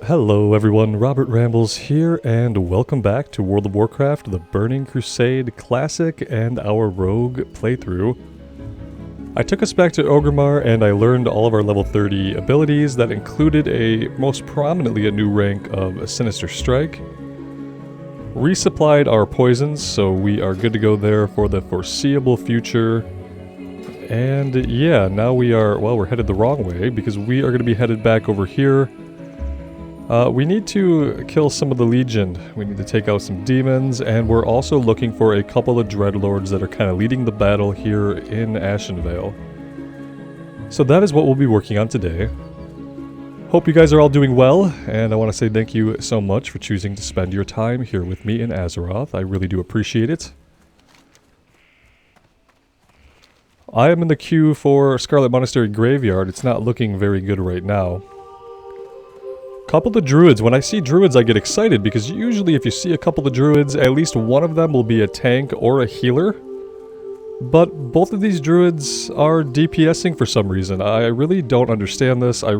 Hello everyone, Robert Rambles here, and welcome back to World of Warcraft, the Burning Crusade Classic and our Rogue playthrough. I took us back to Orgrimmar and I learned all of our level 30 abilities that included most prominently a new rank of a Sinister Strike. Resupplied our poisons, so we are good to go there for the foreseeable future. And yeah, now we're headed the wrong way because we are going to be headed back over here. We need to kill some of the Legion. We need to take out some demons, and we're also looking for a couple of Dreadlords that are kind of leading the battle here in Ashenvale. So that is what we'll be working on today. Hope you guys are all doing well, and I want to say thank you so much for choosing to spend your time here with me in Azeroth. I really do appreciate it. I am in the queue for Scarlet Monastery Graveyard. It's not looking very good right now. Couple of druids. When I see druids I get excited because usually if you see a couple of druids, at least one of them will be a tank or a healer. But both of these druids are DPSing for some reason. I really don't understand this. I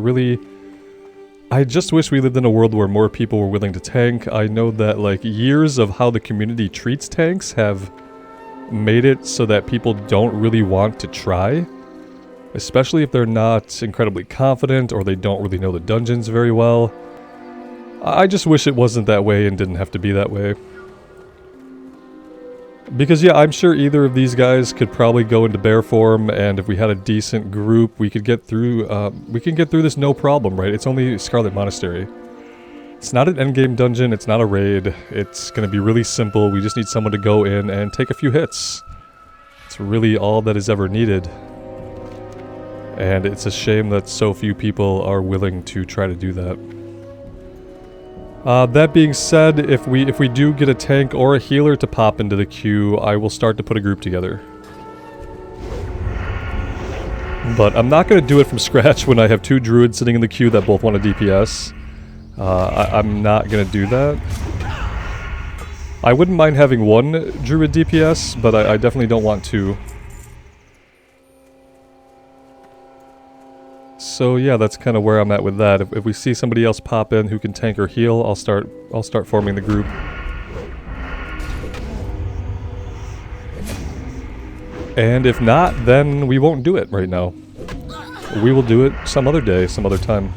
just wish we lived in a world where more people were willing to tank. I know that like years of how the community treats tanks have made it so that people don't really want to try. Especially if they're not incredibly confident or they don't really know the dungeons very well. I just wish it wasn't that way and didn't have to be that way. Because yeah, I'm sure either of these guys could probably go into bear form, and if we had a decent group, we could get through, we can get through this no problem, right? It's only Scarlet Monastery. It's not an endgame dungeon, it's not a raid. It's gonna be really simple. We just need someone to go in and take a few hits. It's really all that is ever needed. And it's a shame that so few people are willing to try to do that. That being said, if we do get a tank or a healer to pop into the queue, I will start to put a group together. But I'm not going to do it from scratch when I have two druids sitting in the queue that both want a DPS. I'm not going to do that. I wouldn't mind having one druid DPS, but I definitely don't want two. So yeah, that's kind of where I'm at with that. If we see somebody else pop in who can tank or heal, I'll start forming the group. And if not, then we won't do it right now. We will do it some other day, some other time.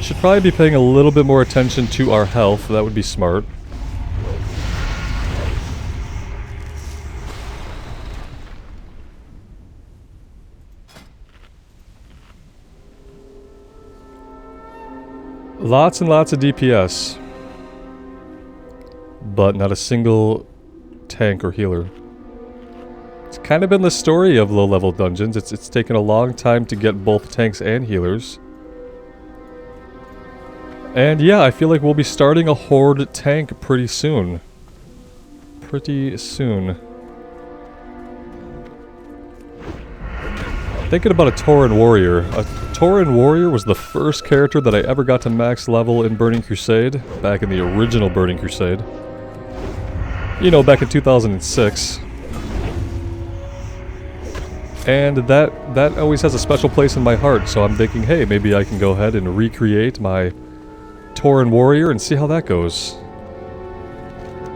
Should probably be paying a little bit more attention to our health. That would be smart. Lots and lots of DPS. But not a single tank or healer. It's kind of been the story of low-level dungeons. It's taken a long time to get both tanks and healers. And yeah, I feel like we'll be starting a Horde tank pretty soon. Pretty soon. Thinking about a Tauren Warrior. A Tauren Warrior was the first character that I ever got to max level in Burning Crusade, back in the original Burning Crusade. You know, back in 2006. And that always has a special place in my heart, so I'm thinking, hey, maybe I can go ahead and recreate my Tauren Warrior and see how that goes.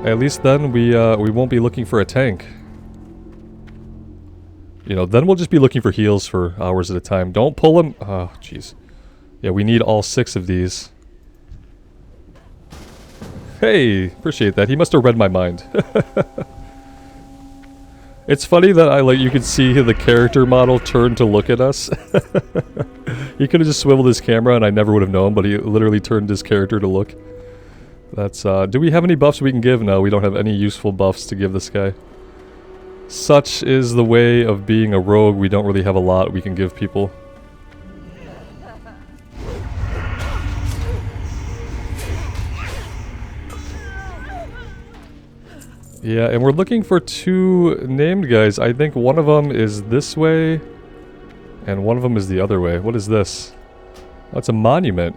At least then we won't be looking for a tank. You know, then we'll just be looking for heals for hours at a time. Don't pull them. Oh, jeez. Yeah, we need all 6 of these. Hey, appreciate that. He must have read my mind. It's funny that you could see the character model turn to look at us. He could have just swiveled his camera and I never would have known, but he literally turned his character to look. That's, do we have any buffs we can give? No, we don't have any useful buffs to give this guy. Such is the way of being a rogue, we don't really have a lot we can give people. Yeah, and we're looking for 2 named guys. I think one of them is this way, and one of them is the other way. What is this? Oh, it's a monument.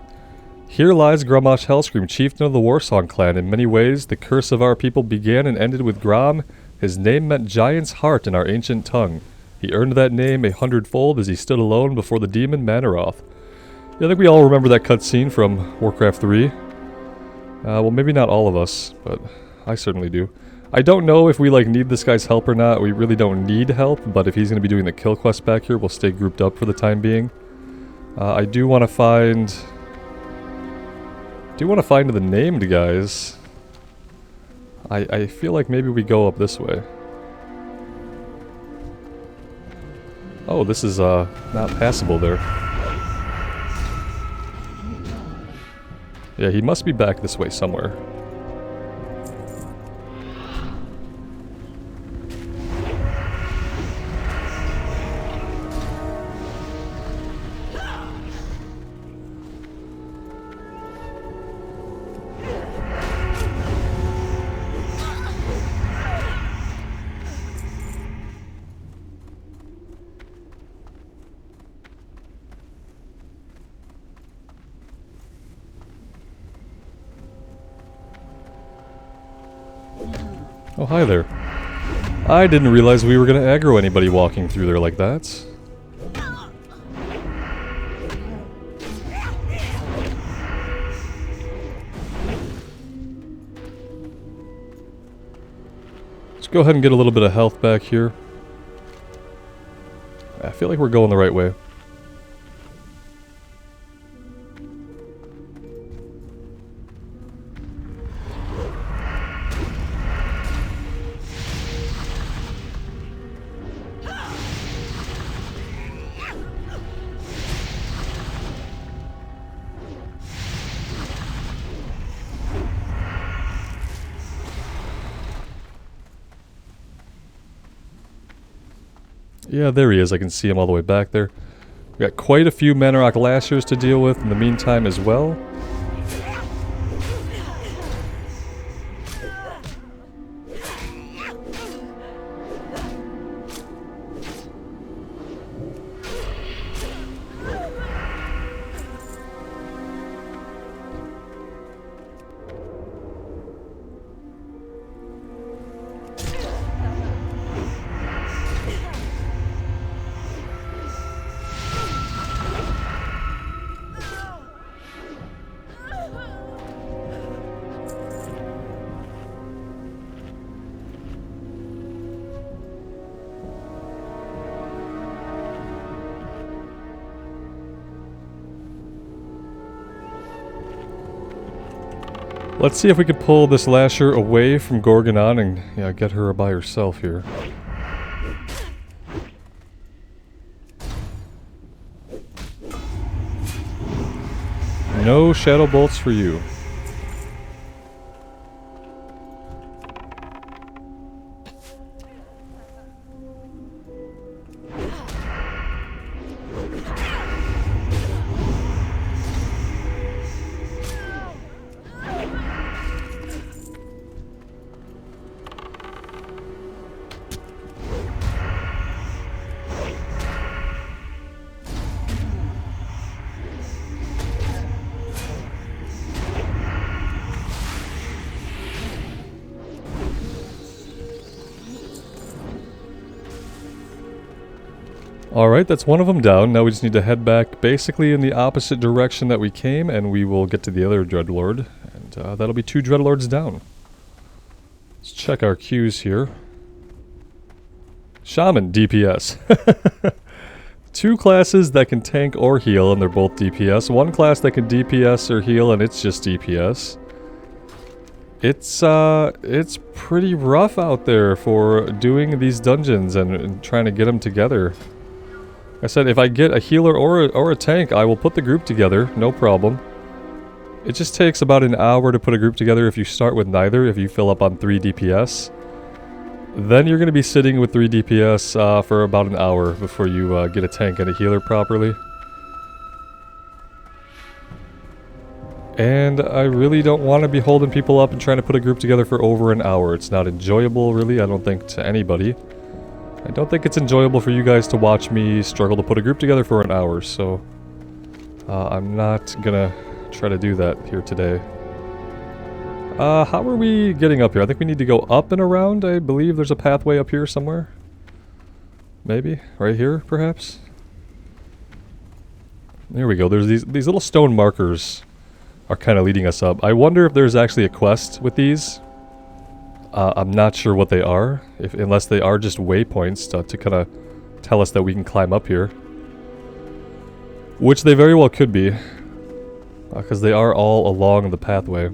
Here lies Grommash Hellscream, chieftain of the Warsong clan. In many ways, the curse of our people began and ended with Grom. His name meant giant's heart in our ancient tongue. He earned that name 100-fold as he stood alone before the demon Manaroth. Yeah, I think we all remember that cutscene from Warcraft 3. Well, maybe not all of us, but I certainly do. I don't know if we need this guy's help or not. We really don't need help, but if he's going to be doing the kill quest back here, we'll stay grouped up for the time being. I do want to find... the named guys. I feel like maybe we go up this way. Oh, this is not passable there. Yeah, he must be back this way somewhere. Oh, hi there. I didn't realize we were going to aggro anybody walking through there like that. Let's go ahead and get a little bit of health back here. I feel like we're going the right way. Yeah, there he is. I can see him all the way back there. We got quite a few Manarok Lashers to deal with in the meantime as well. Let's see if we could pull this Lasher away from Gorgonon and get her by herself here. No shadow bolts for you. Alright, that's one of them down. Now we just need to head back basically in the opposite direction that we came, and we will get to the other Dreadlord. And that'll be 2 Dreadlords down. Let's check our queues here. Shaman, DPS. 2 classes that can tank or heal, and they're both DPS. 1 class that can DPS or heal, and it's just DPS. It's pretty rough out there for doing these dungeons and trying to get them together. I said if I get a healer or a tank, I will put the group together, no problem. It just takes about an hour to put a group together if you start with neither, if you fill up on 3 DPS. Then you're going to be sitting with 3 DPS for about an hour before you get a tank and a healer properly. And I really don't want to be holding people up and trying to put a group together for over an hour. It's not enjoyable, really, I don't think, to anybody. I don't think it's enjoyable for you guys to watch me struggle to put a group together for an hour, so... I'm not gonna try to do that here today. How are we getting up here? I think we need to go up and around. I believe there's a pathway up here somewhere. Maybe? Right here, perhaps? There we go. There's these little stone markers are kind of leading us up. I wonder if there's actually a quest with these. I'm not sure what they are, unless they are just waypoints to kind of tell us that we can climb up here. Which they very well could be, because they are all along the pathway.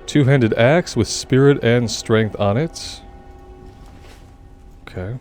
Two-handed axe with spirit and strength on it. Okay.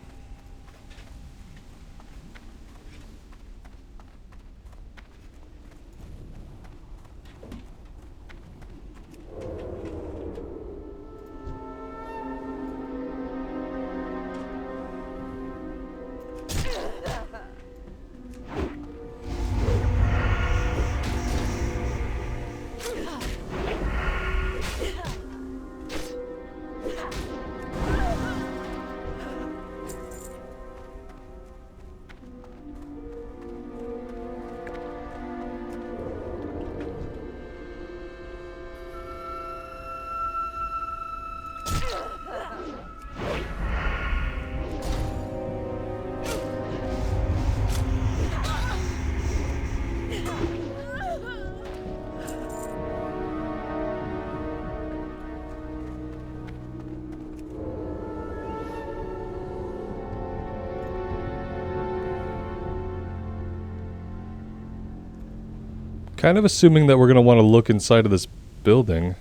Kind of assuming that we're going to want to look inside of this building.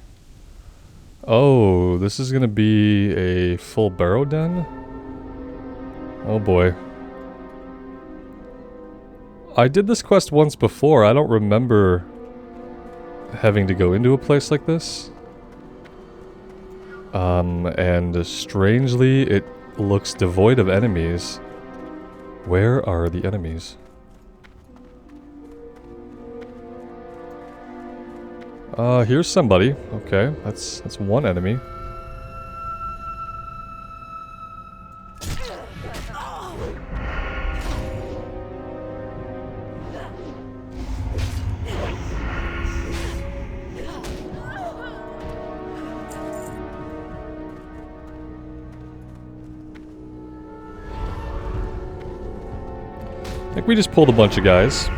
Oh, this is going to be a full barrow den? Oh boy. I did this quest once before. I don't remember having to go into a place like this. And strangely, it looks devoid of enemies. Where are the enemies? Here's somebody. Okay, that's one enemy. I think we just pulled a bunch of guys.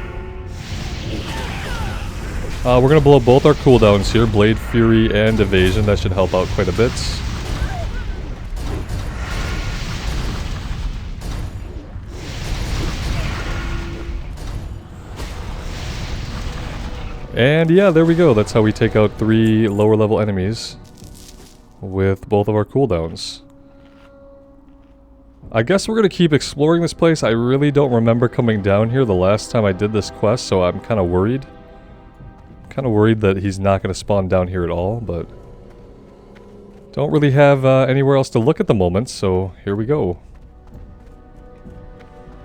We're gonna blow both our cooldowns here, Blade, Fury, and Evasion. That should help out quite a bit. And yeah, there we go. That's how we take out 3 lower level enemies with both of our cooldowns. I guess we're gonna keep exploring this place. I really don't remember coming down here the last time I did this quest, so I'm kind of worried. Kind of worried that he's not going to spawn down here at all, but don't really have anywhere else to look at the moment, so here we go.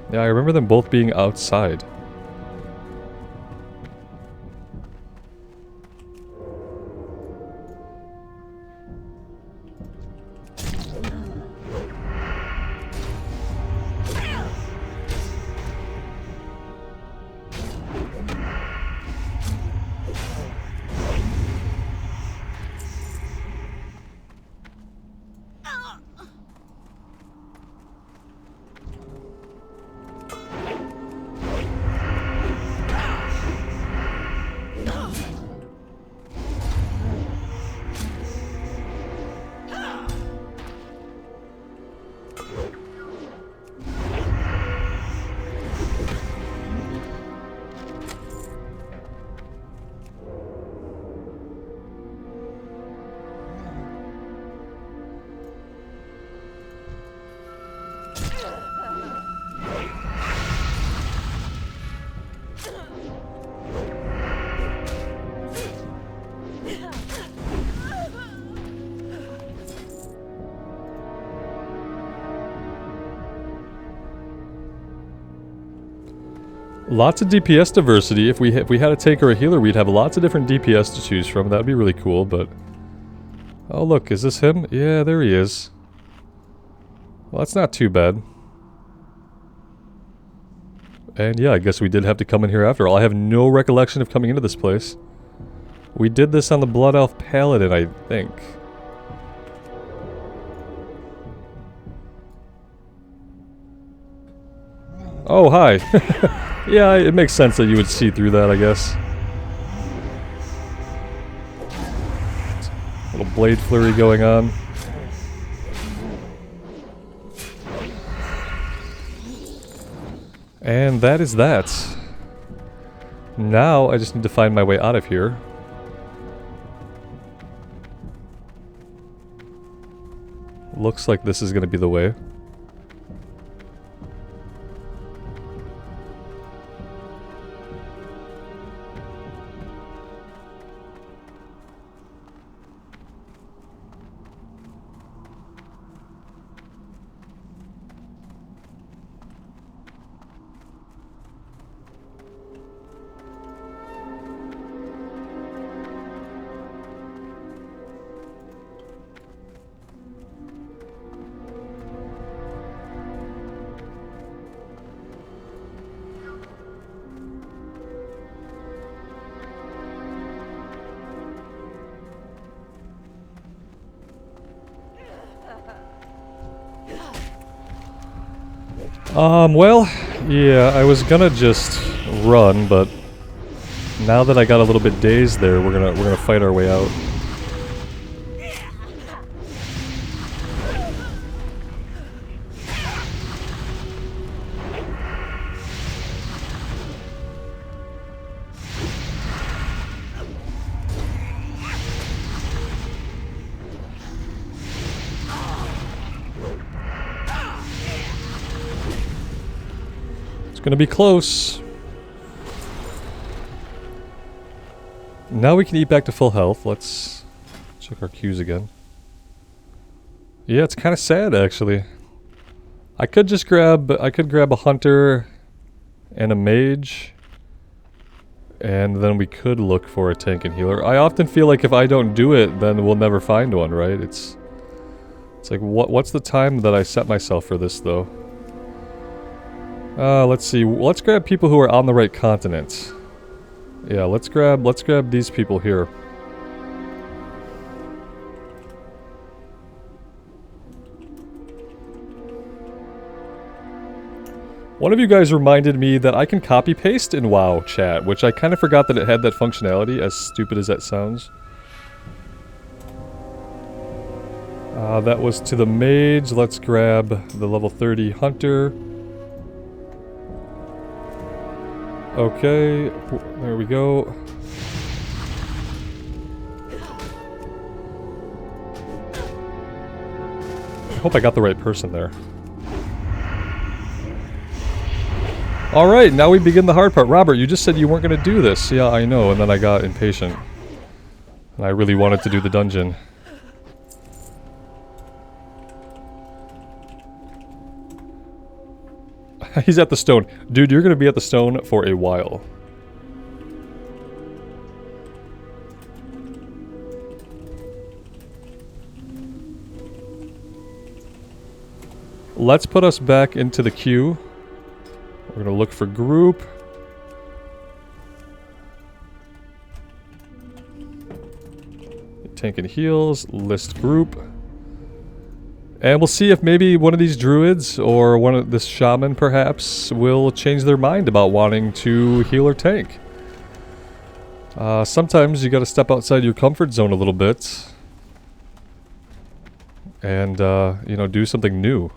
Yeah, I remember them both being outside. Lots of DPS diversity. If we had a tank or a healer, we'd have lots of different DPS to choose from. That'd be really cool, but... Oh, look, is this him? Yeah, there he is. Well, that's not too bad. And yeah, I guess we did have to come in here after all. I have no recollection of coming into this place. We did this on the Blood Elf Paladin, I think. Oh, hi. Yeah, it makes sense that you would see through that, I guess. Little blade flurry going on. And that is that. Now I just need to find my way out of here. Looks like this is going to be the way. Well, yeah, I was gonna just run, but now that I got a little bit dazed there, we're gonna fight our way out. Gonna be close. Now we can eat back to full health. Let's check our queues again. Yeah, it's kind of sad actually. I could grab a hunter and a mage, and then we could look for a tank and healer. I often feel like if I don't do it, then we'll never find one, right? It's like what's the time that I set myself for this though? Let's see. Let's grab people who are on the right continent. Yeah, let's grab these people here. One of you guys reminded me that I can copy paste in WoW chat, which I kind of forgot that it had that functionality, as stupid as that sounds. That was to the mage. Let's grab the level 30 hunter. Okay, there we go. I hope I got the right person there. Alright, now we begin the hard part. Robert, you just said you weren't going to do this. Yeah, I know, and then I got impatient. And I really wanted to do the dungeon. He's at the stone. Dude, you're gonna be at the stone for a while. Let's put us back into the queue. We're gonna look for group. Tank and heals, list group. And we'll see if maybe one of these druids, or one of this shaman perhaps, will change their mind about wanting to heal or tank. Sometimes you gotta step outside your comfort zone a little bit. And, you know, do something new.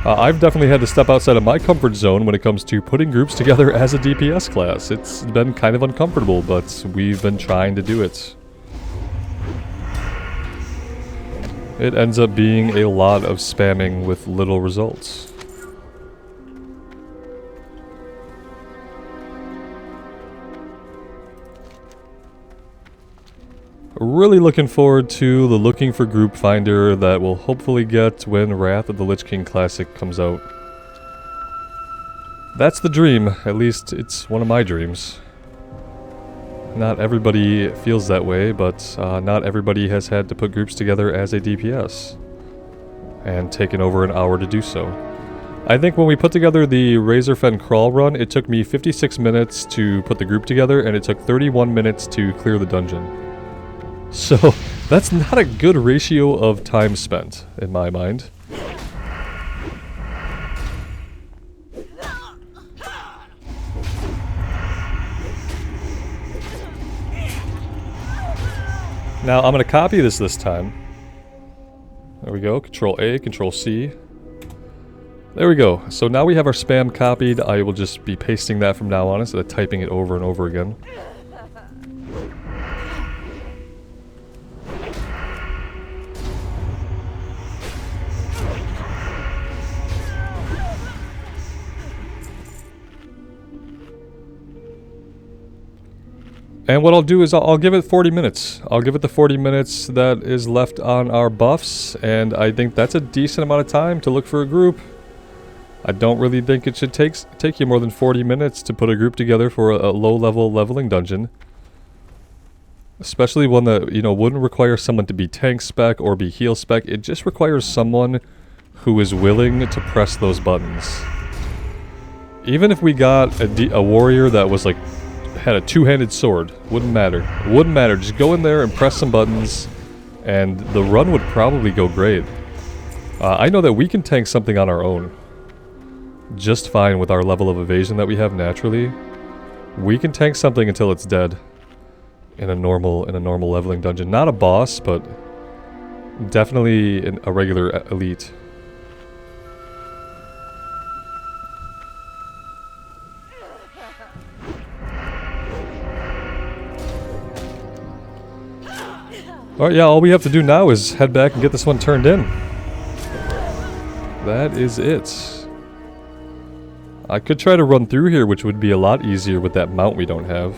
I've definitely had to step outside of my comfort zone when it comes to putting groups together as a DPS class. It's been kind of uncomfortable, but we've been trying to do it. It ends up being a lot of spamming with little results. Really looking forward to the looking for group finder that we'll hopefully get when Wrath of the Lich King Classic comes out. That's the dream. At least it's one of my dreams. Not everybody feels that way, but not everybody has had to put groups together as a DPS. And taken over an hour to do so. I think when we put together the Razorfen crawl run, it took me 56 minutes to put the group together, and it took 31 minutes to clear the dungeon. So, that's not a good ratio of time spent, in my mind. Now, I'm going to copy this time. There we go. Control A, Control C. There we go. So now we have our spam copied. I will just be pasting that from now on instead of typing it over and over again. And what I'll do is I'll give it 40 minutes. I'll give it the 40 minutes that is left on our buffs, and I think that's a decent amount of time to look for a group. I don't really think it should take you more than 40 minutes to put a group together for a low-level leveling dungeon. Especially one that, you know, wouldn't require someone to be tank spec or be heal spec. It just requires someone who is willing to press those buttons. Even if we got a warrior that was like had a two-handed sword, wouldn't matter. Wouldn't matter. Just go in there and press some buttons, and the run would probably go great. I know that we can tank something on our own just fine with our level of evasion that we have naturally. We can tank something until it's dead in a normal leveling dungeon. Not a boss, but definitely a regular elite. Alright, yeah, all we have to do now is head back and get this one turned in. That is it. I could try to run through here, which would be a lot easier with that mount we don't have.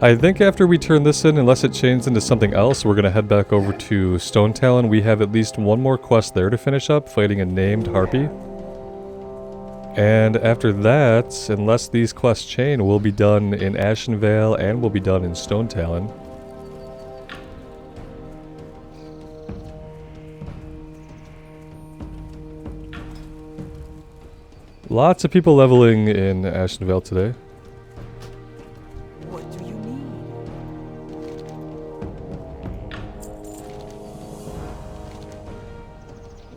I think after we turn this in, unless it changes into something else, we're going to head back over to Stone Talon. We have at least one more quest there to finish up, fighting a named harpy. And after that, unless these quests chain, we'll be done in Ashenvale and we'll be done in Stone Talon. Lots of people leveling in Ashenvale today.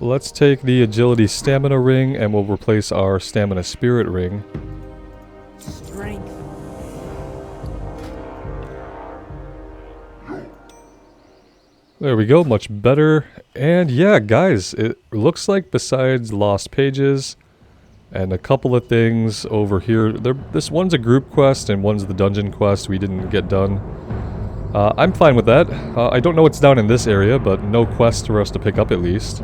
Let's take the agility stamina ring and we'll replace our stamina spirit ring. Strength There we go, much better. And yeah, guys, it looks like besides lost pages and a couple of things over here, this one's a group quest and one's the dungeon quest we didn't get done. I'm fine with that. I don't know what's down in this area, but no quest for us to pick up at least.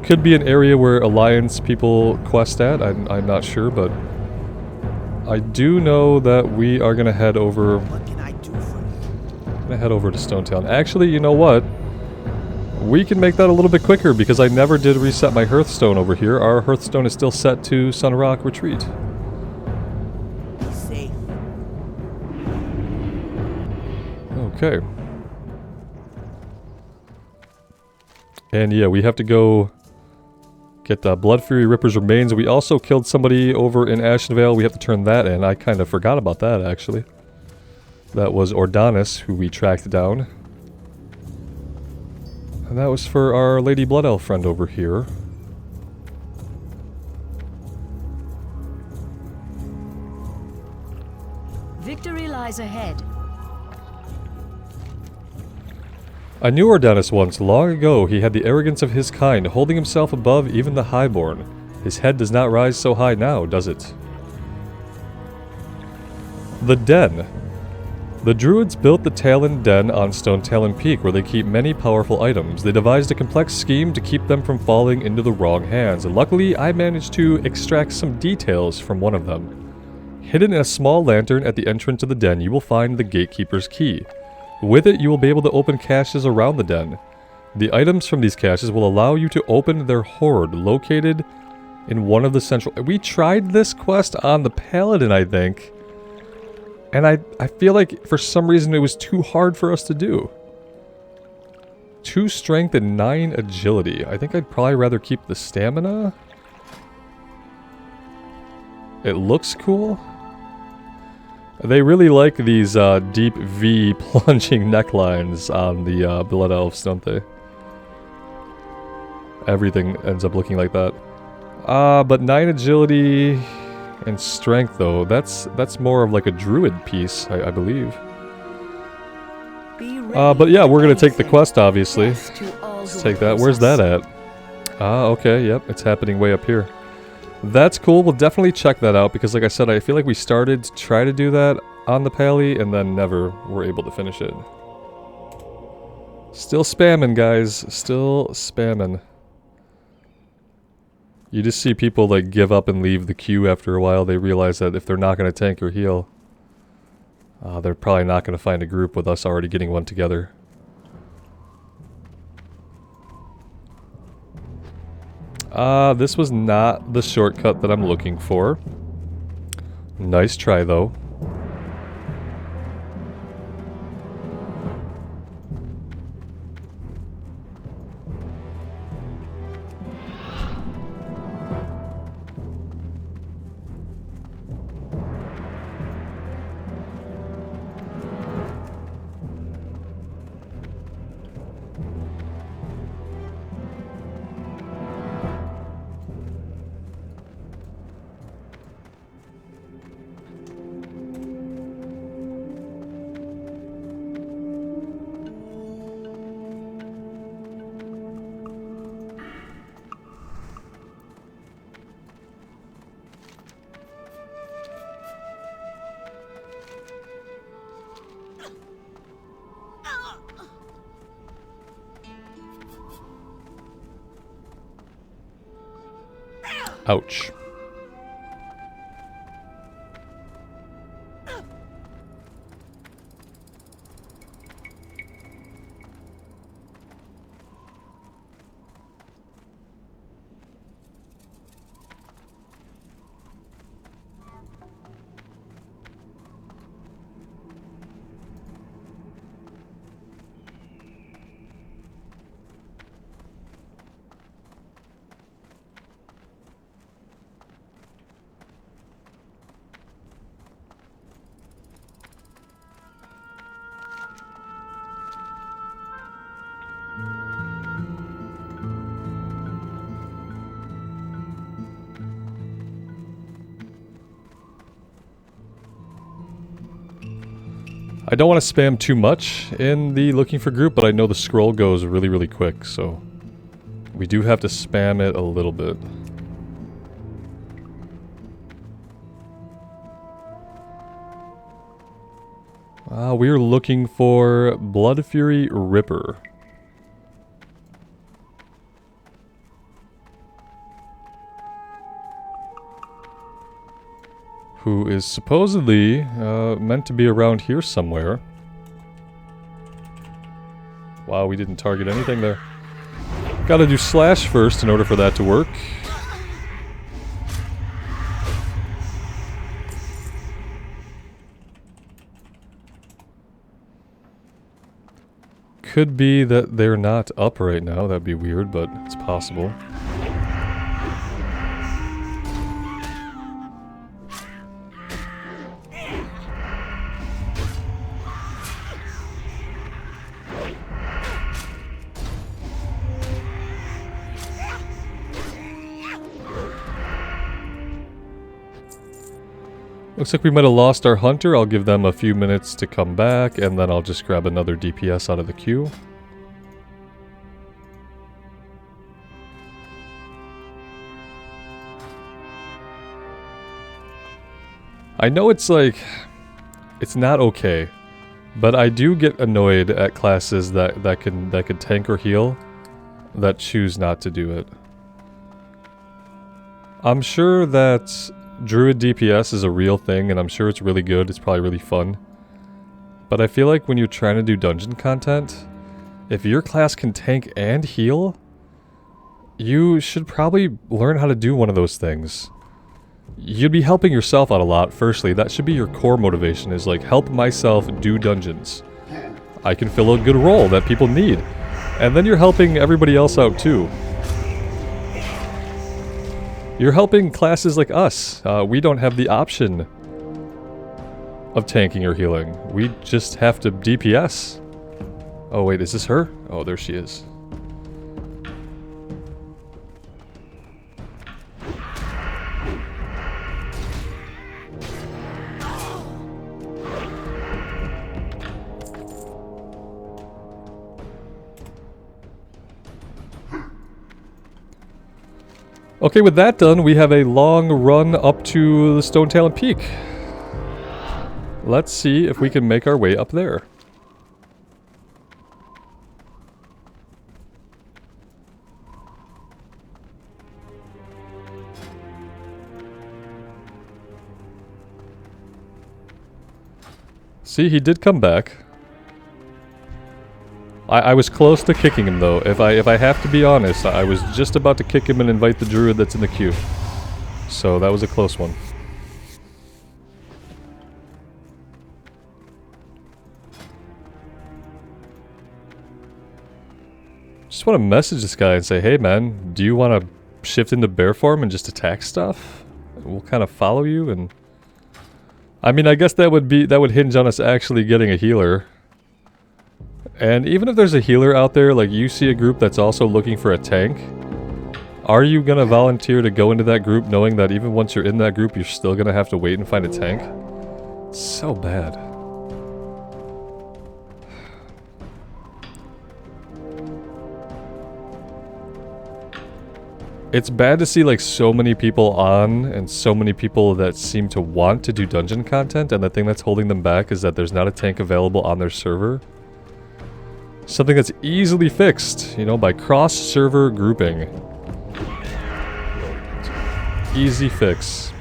Could be an area where Alliance people quest at, I'm not sure, but I do know that we are going to head over... What can I do for you? I'm going to head over to Stonetown. Actually, you know what? We can make that a little bit quicker because I never did reset my Hearthstone over here. Our Hearthstone is still set to Sunrock Retreat. Be safe. Okay. And yeah, we have to go get Blood Fury Ripper's remains. We also killed somebody over in Ashenvale. We have to turn that in. I kind of forgot about that, actually. That was Ordanis, who we tracked down. And that was for our Lady Blood Elf friend over here. Victory lies ahead. I knew Ordanis once, long ago. He had the arrogance of his kind, holding himself above even the highborn. His head does not rise so high now, does it? The Den. The Druids built the Talon Den on Stone Talon Peak, where they keep many powerful items. They devised a complex scheme to keep them from falling into the wrong hands, and luckily I managed to extract some details from one of them. Hidden in a small lantern at the entrance to the den, you will find the Gatekeeper's Key. With it, you will be able to open caches around the den. The items from these caches will allow you to open their hoard, located in one of the central... We tried this quest on the Paladin, I think. And I feel like, for some reason, it was too hard for us to do. 2 strength and 9 agility. I think I'd probably rather keep the stamina. It looks cool. They really like these deep V plunging necklines on the Blood Elves, don't they? Everything ends up looking like that. But 9 agility and strength, though, that's more of like a druid piece, I believe. But yeah, we're gonna take the quest, obviously. Let's take that. Where's that at? Okay, yep, it's happening way up here. That's cool. We'll definitely check that out because, like I said, I feel like we started to try to do that on the Pally and then never were able to finish it. Still spamming, guys. Still spamming. You just see people like give up and leave the queue after a while. They realize that if they're not going to tank or heal, they're probably not going to find a group with us already getting one together. This was not the shortcut that I'm looking for. Nice try, though. Ouch. I don't want to spam too much in the looking for group, but I know the scroll goes really, really quick, so we do have to spam it a little bit. We're looking for Blood Fury Ripper. Who is supposedly meant to be around here somewhere. Wow, we didn't target anything there. Gotta do slash first in order for that to work. Could be that they're not up right now. That'd be weird, but it's possible. Looks like we might have lost our hunter. I'll give them a few minutes to come back, and then I'll just grab another DPS out of the queue. I know it's like, it's not okay, but I do get annoyed at classes that can tank or heal that choose not to do it. I'm sure that Druid DPS is a real thing, and I'm sure it's really good. It's probably really fun. But I feel like when you're trying to do dungeon content, if your class can tank and heal, you should probably learn how to do one of those things. You'd be helping yourself out a lot, firstly. That should be your core motivation, is like, help myself do dungeons. I can fill a good role that people need. And then you're helping everybody else out too. You're helping classes like us. We don't have the option of tanking or healing. We just have to DPS. Oh wait, is this her? Oh, there she is. Okay, with that done, we have a long run up to the Stone Talon Peak. Let's see if we can make our way up there. See, he did come back. I was close to kicking him though. If I have to be honest, I was just about to kick him and invite the druid that's in the queue. So that was a close one. Just want to message this guy and say, hey man, do you want to shift into bear form and just attack stuff? We'll kind of follow you. And I mean, I guess that would hinge on us actually getting a healer. And even if there's a healer out there, like you see a group that's also looking for a tank, are you gonna volunteer to go into that group knowing that even once you're in that group, you're still gonna have to wait and find a tank? It's so bad. It's bad to see like so many people on and so many people that seem to want to do dungeon content, and the thing that's holding them back is that there's not a tank available on their server. Something that's easily fixed, you know, by cross-server grouping. Easy fix.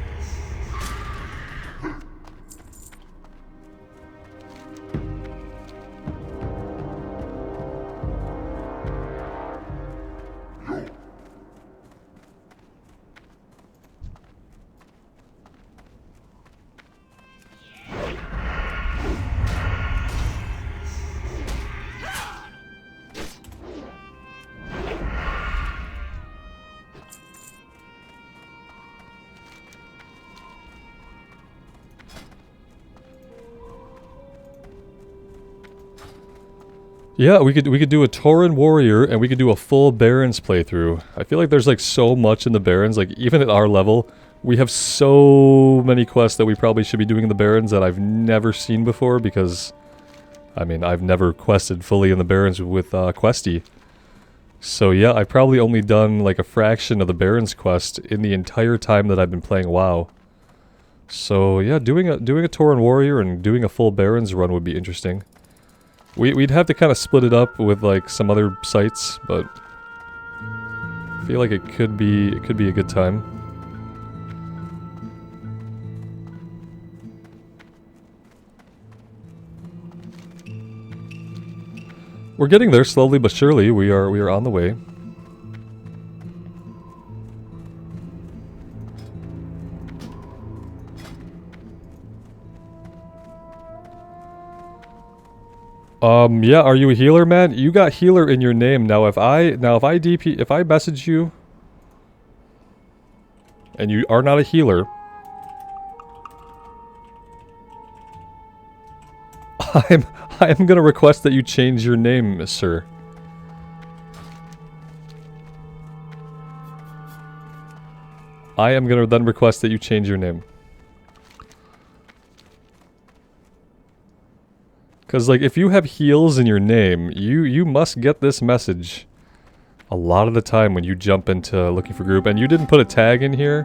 Yeah, we could do a Tauren Warrior, and we could do a full Barons playthrough. I feel like there's like so much in the Barons, like even at our level, we have so many quests that we probably should be doing in the Barons that I've never seen before, because I mean, I've never quested fully in the Barrens with Questie. So yeah, I've probably only done like a fraction of the Barrens quest in the entire time that I've been playing WoW. So yeah, doing a Tauren Warrior and doing a full Barrens run would be interesting. We'd have to kind of split it up with like some other sites, but I feel like it could be a good time. We're getting there slowly but surely. We are on the way. Yeah, are you a healer, man? You got healer in your name. Now if I message you and you are not a healer, I'm gonna request that you change your name, sir. I am gonna then request that you change your name. Cause like if you have heals in your name, you must get this message a lot of the time when you jump into looking for group. And you didn't put a tag in here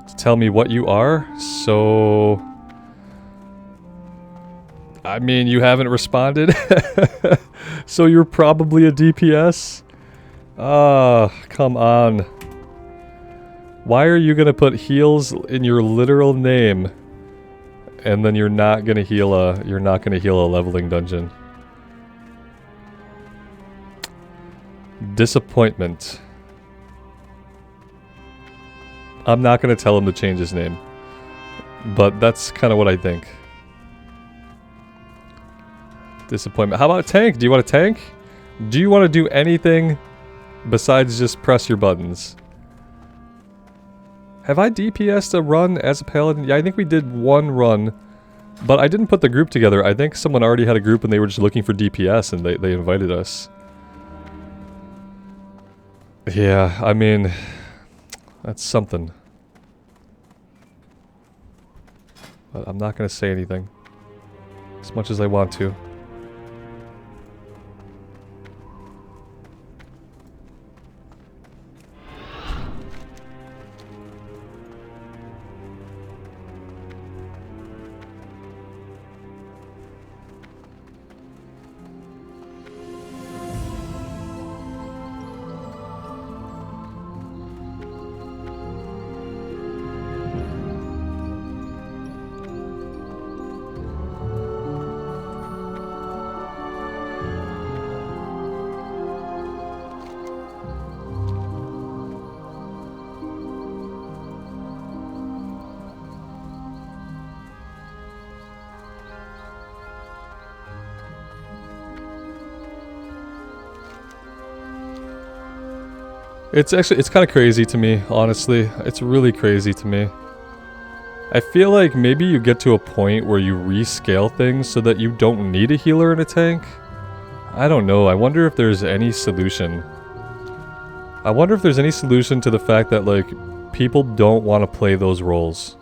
to tell me what you are, so I mean, you haven't responded. So you're probably a DPS? Ah, come on. Why are you gonna put heals in your literal name and then you're not gonna heal a leveling dungeon? Disappointment. I'm not gonna tell him to change his name, but that's kind of what I think. Disappointment. How about a tank? Do you want a tank? Do you want to do anything besides just press your buttons? Have I DPS'd a run as a paladin? Yeah, I think we did one run, but I didn't put the group together. I think someone already had a group and they were just looking for DPS and they invited us. Yeah, I mean, that's something. But I'm not going to say anything as much as I want to. It's kind of crazy to me, honestly. It's really crazy to me. I feel like maybe you get to a point where you rescale things so that you don't need a healer in a tank. I don't know. I wonder if there's any solution. I wonder if there's any solution to the fact that, like, people don't want to play those roles.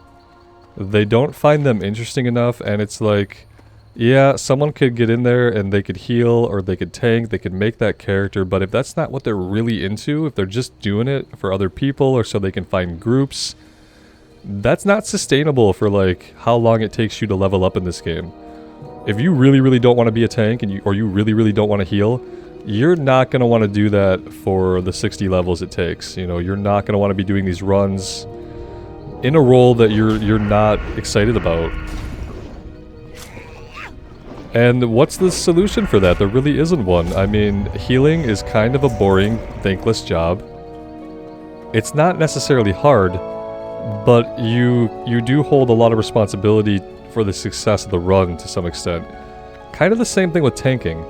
They don't find them interesting enough, and it's like, yeah, someone could get in there and they could heal or they could tank, they could make that character, but if that's not what they're really into, if they're just doing it for other people or so they can find groups, that's not sustainable for like how long it takes you to level up in this game. If you really, really don't want to be a tank and or you really, really don't want to heal, you're not going to want to do that for the 60 levels it takes. You know, you're not going to want to be doing these runs in a role that you're not excited about. And what's the solution for that? There really isn't one. I mean, healing is kind of a boring, thankless job. It's not necessarily hard, but you do hold a lot of responsibility for the success of the run to some extent. Kind of the same thing with tanking.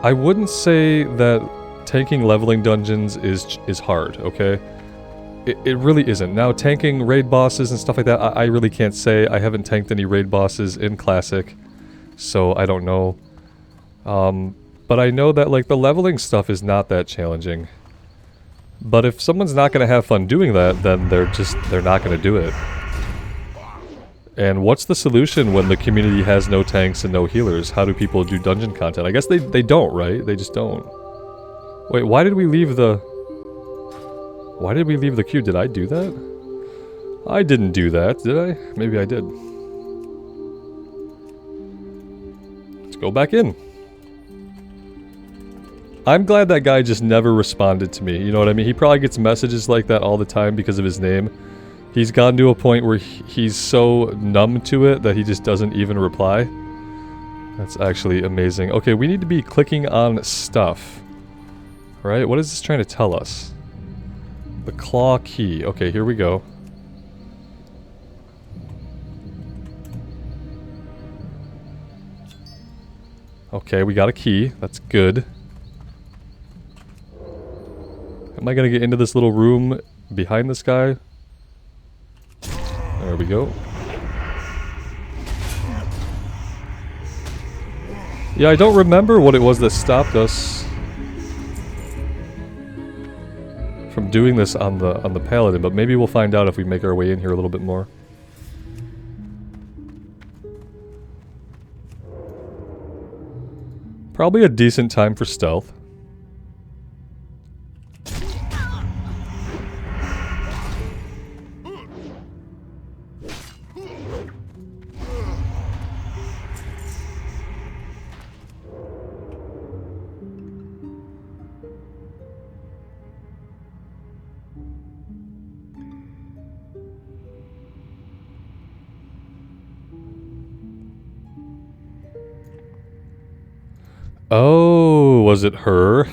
I wouldn't say that tanking leveling dungeons is hard, okay? It really isn't. Now, tanking raid bosses and stuff like that, I really can't say. I haven't tanked any raid bosses in Classic. So I don't know, but I know that like the leveling stuff is not that challenging. But if someone's not going to have fun doing that, then they're not going to do it. And what's the solution when the community has no tanks and no healers? How do people do dungeon content? I guess they don't, right? They just don't. Wait, why did we leave the... Why did we leave the queue? Did I do that? I didn't do that, did I? Maybe I did. Let's go back in. I'm glad that guy just never responded to me, you know what I mean? He probably gets messages like that all the time because of his name. He's gotten to a point where he's so numb to it that he just doesn't even reply. That's actually amazing. Okay, we need to be clicking on stuff. Right? What is this trying to tell us? The claw key. Okay, here we go. Okay, we got a key. That's good. Am I gonna get into this little room behind this guy? There we go. Yeah, I don't remember what it was that stopped us from doing this on the paladin, but maybe we'll find out if we make our way in here a little bit more. Probably a decent time for stealth. Oh, was it her?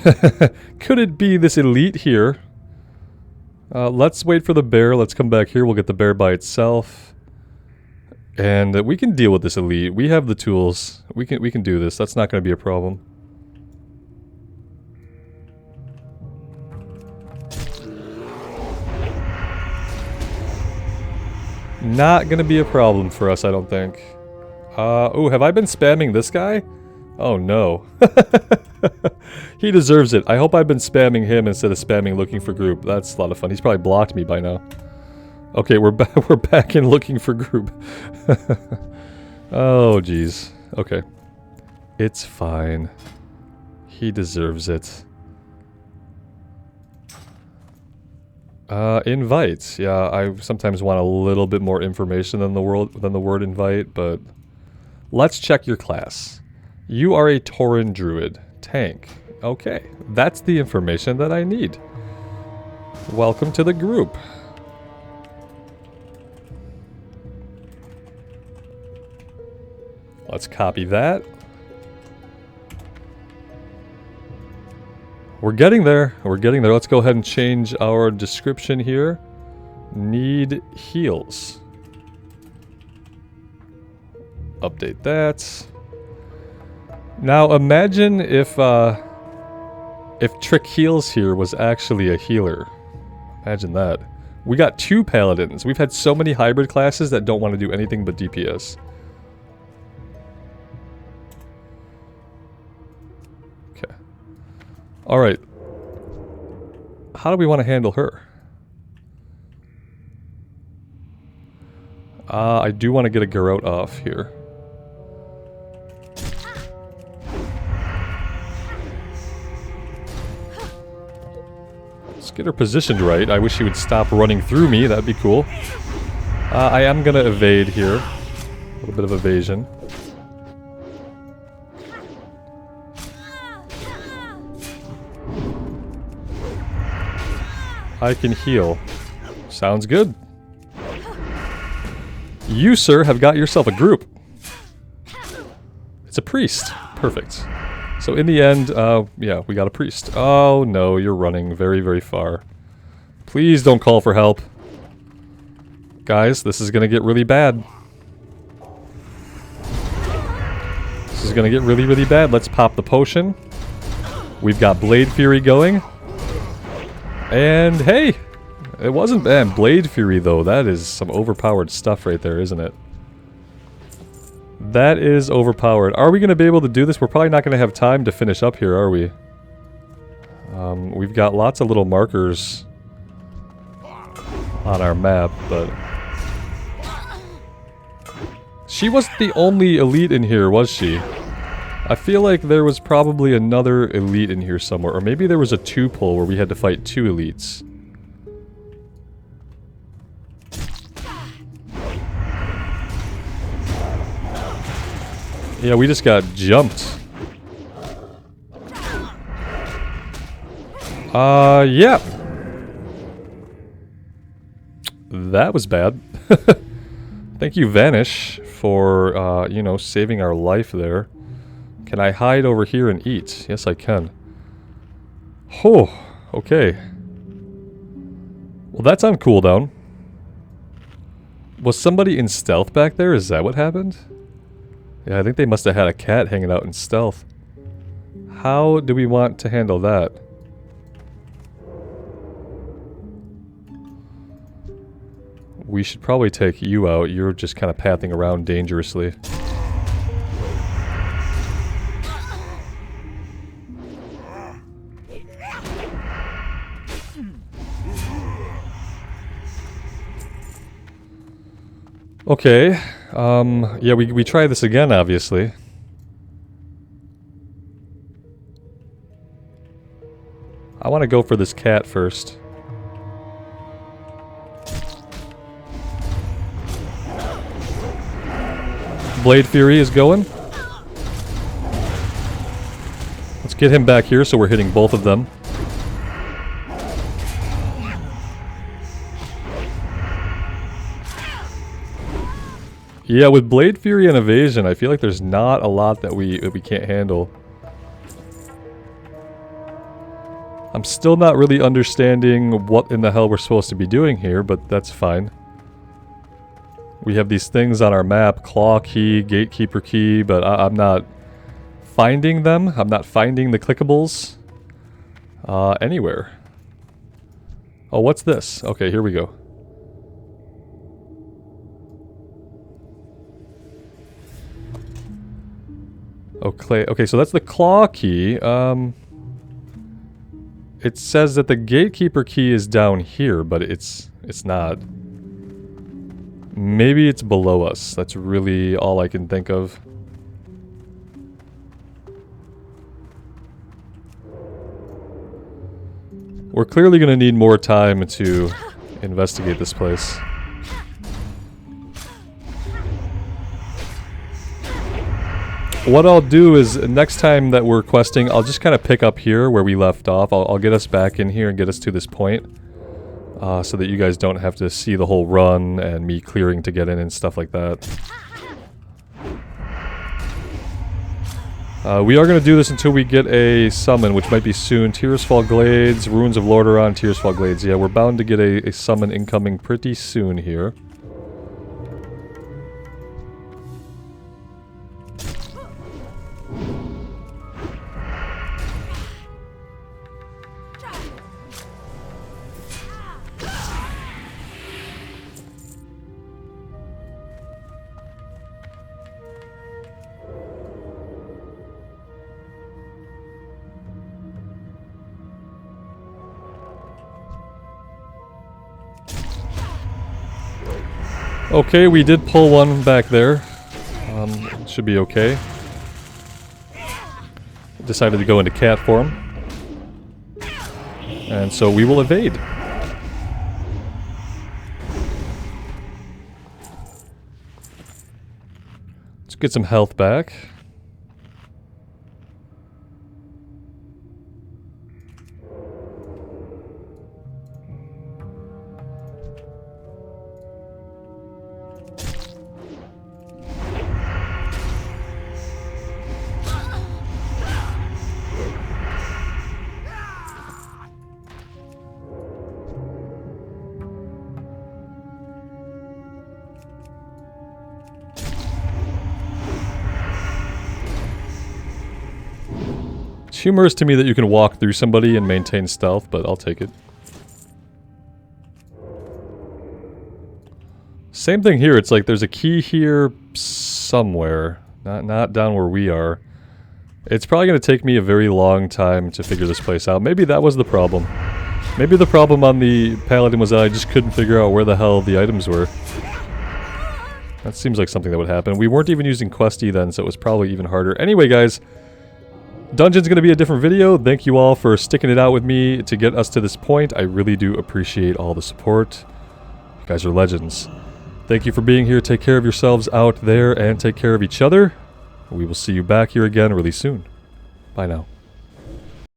Could it be this elite here? Let's wait for the bear. Let's come back here. We'll get the bear by itself. And we can deal with this elite. We have the tools. We can do this. That's not going to be a problem. Not going to be a problem for us, I don't think. Oh, have I been spamming this guy? Oh no. He deserves it. I hope I've been spamming him instead of spamming looking for group. That's a lot of fun. He's probably blocked me by now. Okay, we're back in looking for group. Oh jeez. Okay. It's fine. He deserves it. Invite. Yeah, I sometimes want a little bit more information than the word invite, but let's check your class. You are a Tauren Druid. Tank. Okay, that's the information that I need. Welcome to the group. Let's copy that. We're getting there. We're getting there. Let's go ahead and change our description here. Need heals. Update that. Now imagine if Trick Heals here was actually a healer. Imagine that. We got 2 paladins. We've had so many hybrid classes that don't want to do anything but DPS. Okay. Alright. How do we want to handle her? I do want to get a Garrote off here. Get her positioned right. I wish she would stop running through me. That'd be cool. I am gonna evade here. A little bit of evasion. I can heal. Sounds good. You, sir, have got yourself a group. It's a priest. Perfect. So in the end, yeah, we got a priest. Oh no, you're running very, very far. Please don't call for help. Guys, this is gonna get really bad. This is gonna get really, really bad. Let's pop the potion. We've got Blade Fury going. And hey, it wasn't bad. Blade Fury though, that is some overpowered stuff right there, isn't it? That is overpowered. Are we going to be able to do this? We're probably not going to have time to finish up here, are we? We've got lots of little markers on our map, but... She wasn't the only elite in here, was she? I feel like there was probably another elite in here somewhere. Or maybe there was a two-pull where we had to fight two elites. Yeah, we just got jumped. Yeah. That was bad. Thank you, Vanish, for, you know, saving our life there. Can I hide over here and eat? Yes, I can. Oh, okay. Well, that's on cooldown. Was somebody in stealth back there? Is that what happened? Yeah, I think they must have had a cat hanging out in stealth. How do we want to handle that? We should probably take you out. You're just kind of pathing around dangerously. Okay, yeah, we try this again, obviously. I want to go for this cat first. Blade Fury is going. Let's get him back here so we're hitting both of them. Yeah, with Blade Fury and Evasion, I feel like there's not a lot that we can't handle. I'm still not really understanding what in the hell we're supposed to be doing here, but that's fine. We have these things on our map, Claw Key, Gatekeeper Key, but I'm not finding them. I'm not finding the clickables anywhere. Oh, what's this? Okay, here we go. Okay, so that's the Claw Key. It says that the Gatekeeper Key is down here, but it's not. Maybe it's below us. That's really all I can think of. We're clearly going to need more time to investigate this place. What I'll do is, next time that we're questing, I'll just kind of pick up here where we left off. I'll get us back in here and get us to this point. So that you guys don't have to see the whole run and me clearing to get in and stuff like that. We are going to do this until we get a summon, which might be soon. Tearsfall Glades, Ruins of Lordaeron, Tearsfall Glades. Yeah, we're bound to get a summon incoming pretty soon here. Okay, we did pull one back there. Should be okay. Decided to go into cat form. And so we will evade. Let's get some health back. It's humorous to me that you can walk through somebody and maintain stealth, but I'll take it. Same thing here, it's like there's a key here somewhere. Not down where we are. It's probably going to take me a very long time to figure this place out. Maybe that was the problem. Maybe the problem on the Paladin was that I just couldn't figure out where the hell the items were. That seems like something that would happen. We weren't even using Questie then, so it was probably even harder. Anyway, guys, dungeon's going to be a different video. Thank you all for sticking it out with me to get us to this point. I really do appreciate all the support. You guys are legends. Thank you for being here. Take care of yourselves out there and take care of each other. We will see you back here again really soon. Bye now.